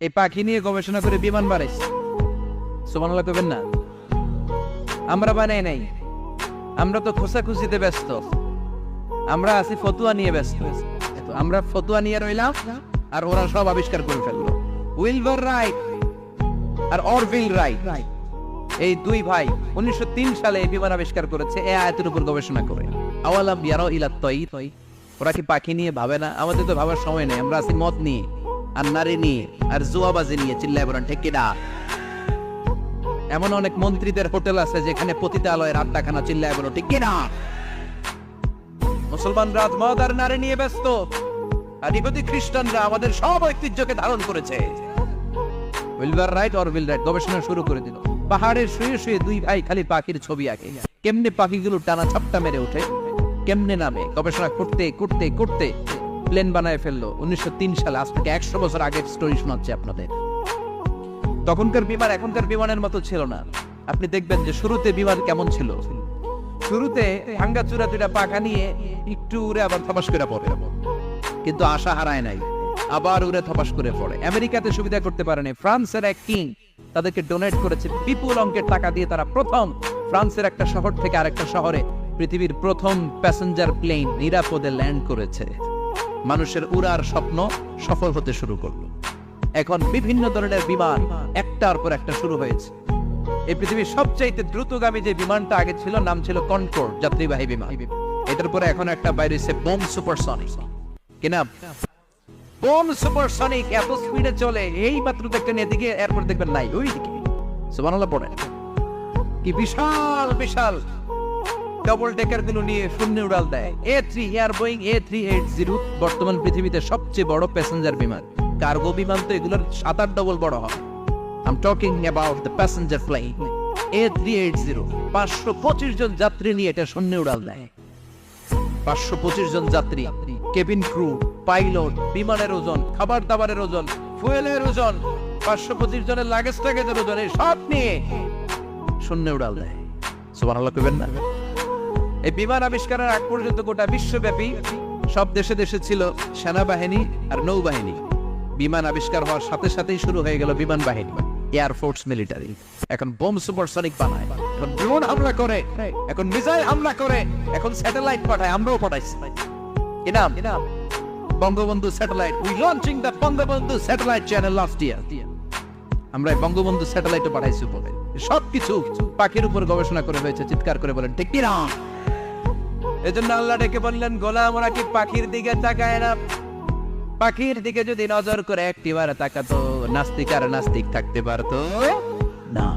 এই পাখি নিয়ে গবেষণা করে বিমান বানাইছে। সুবহানাল্লাহ কইবেন না? আমরা বানাই নাই, আমরা তো খোঁজাখুঁজিতে ব্যস্ত, আমরা আছি ফতুয়া নিয়ে ব্যস্ত। আমরা ফতুয়া নিয়ে রইলাম আর ওরা সব আবিষ্কার করে ফেললো। উইলবার রাইট আর অরভিল রাইট, এই দুই ভাই 1903 সালে এই বিমান আবিষ্কার করেছে এই আয়াতের উপর গবেষণা করে। আওয়ালাম ইয়ারাউ ইলাত তাইর, ওরা কি পাখি নিয়ে ভাবে না? আমাদের তো ভাবার সময় নেই, আমরা আছি মদ নিয়ে আর নারী নিয়ে আর জুয়াবাজি নিয়ে। চিল্লায় বলেন ঠিক কিনা? এমন অনেক মন্ত্রীদের হোটেল আছে যেখানে পতিতালয়ের আড্ডাখানা। চিল্লায় বলো ঠিক কিনা? মুসলমানরা মদ আর নারী নিয়ে ব্যস্ত, আর ইহুদি খ্রিস্টানরা আমাদের সব ঐতিহ্যকে ধারণ করেছে। উইলবার রাইট অরভিল রাইট গবেষণা শুরু করে দিল। পাহাড়ের শুয়ে শুয়ে দুই ভাই খালি পাখির ছবি আঁকে, কেমনে পাখিগুলো টানা ছাপটা মেরে ওঠে, কেমনে নামে। গবেষণা করতে করতে করতে প্লেন বানায় ফেললো 1903 সালে। আজ থেকে 100 বছর আগের স্টোরি শোনাচ্ছি আপনাদের। তখনকার বিমান এখনকার বিমানের মতো ছিল না। আপনি দেখবেন যে শুরুতে বিমান কেমন ছিল। শুরুতে ভাঙ্গা চূড়া দুইটা পাখা নিয়ে একটু উড়ে আবার থপাস করে পড়ে, কিন্তু আশা হারায় নাই, আবার উড়ে থপাস করে পড়ে। আমেরিকাতে সুবিধা করতে পারেনি। ফ্রান্সের এক কিং তাদেরকে ডোনেট করেছে বিপুল অঙ্কের টাকা দিয়ে। তারা প্রথম ফ্রান্সের একটা শহর থেকে আরেকটা শহরে পৃথিবীর প্রথম প্যাসেঞ্জার প্লেন নিরাপদে ল্যান্ড করেছে। মানুষের উড়ার স্বপ্ন সফল হতে শুরু করলো। এখন বিভিন্ন ধরনের বিমান একটার পর একটা শুরু হয়েছে। এই পৃথিবীর সবচাইতে দ্রুতগামী যে বিমানটা আগে ছিল নাম ছিল কনকর্ড যাত্রীবাহী বিমান। এটার পরে এখন একটা বাইরে হচ্ছে বোম সুপারসনিক। কি নাম? Bomb supersonic. এত স্পিডে চলে, এই মাত্র দেখতেন এদিকে, এরপর দেখবেন নাই ওই দিকে। সুবহানাল্লাহ পড়েন। কি বিশাল বিশাল ডবল ডেকার গুলো নিয়ে শূন্যে উড়াল দেয়। A3 এয়ার বোয়িং A380 বর্তমান পৃথিবীতে সবচেয়ে বড় প্যাসেঞ্জার বিমান। কার্গো বিমান তো এগুলোর 7-8 ডবল বড় হয়। I'm talking about the passenger plane A380 525 জন যাত্রী নিয়ে এটা শূন্যে উড়াল দেয়। 525 জন যাত্রী, কেবিন ক্রু, পাইলট, বিমানের ওজন, খাবার দাবারের ওজন, ফুয়েলের ওজন, 525 জনের লাগেজ টাগেজের ওজন, এই সব নিয়ে শূন্যে উড়াল দেয়। সুবহানাল্লাহ কইবেন না? এই বিমান আবিষ্কারের আগ পর্যন্ত গোটা বিশ্বব্যাপী সব দেশে দেশে ছিল সেনাবাহিনী আর নৌবাহিনী। বিমান আবিষ্কার হওয়ার সাথে সাথেই শুরু হয়ে গেল বিমান বাহিনী, এয়ারফোর্স, মিলিটারি। এখন বোম সুপারসনিক বানায়, এখন ড্রোন হামলা করে, এখন মিসাইল হামলা করে, এখন স্যাটেলাইট পাঠায়। আমরাও পাঠাইছি। কি নাম? Bangabandhu satellite. We launching the Bangabandhu satellite channel last year. আমরা বঙ্গবন্ধু স্যাটেলাইটও পাঠাইছি উপরে। সবকিছু পাখির উপর গবেষণা করে হয়েছে। চিৎকার করে বলেন ঠিক কিনা? এজন্য আল্লাহ ডেকে বললেন, গোলাম ওরা কি পাখির দিকে তাকায় না? পাখির দিকে যদি নজর করে একটিবার তাকাতো, নাস্তিক আর নাস্তিক থাকতে পারতো না।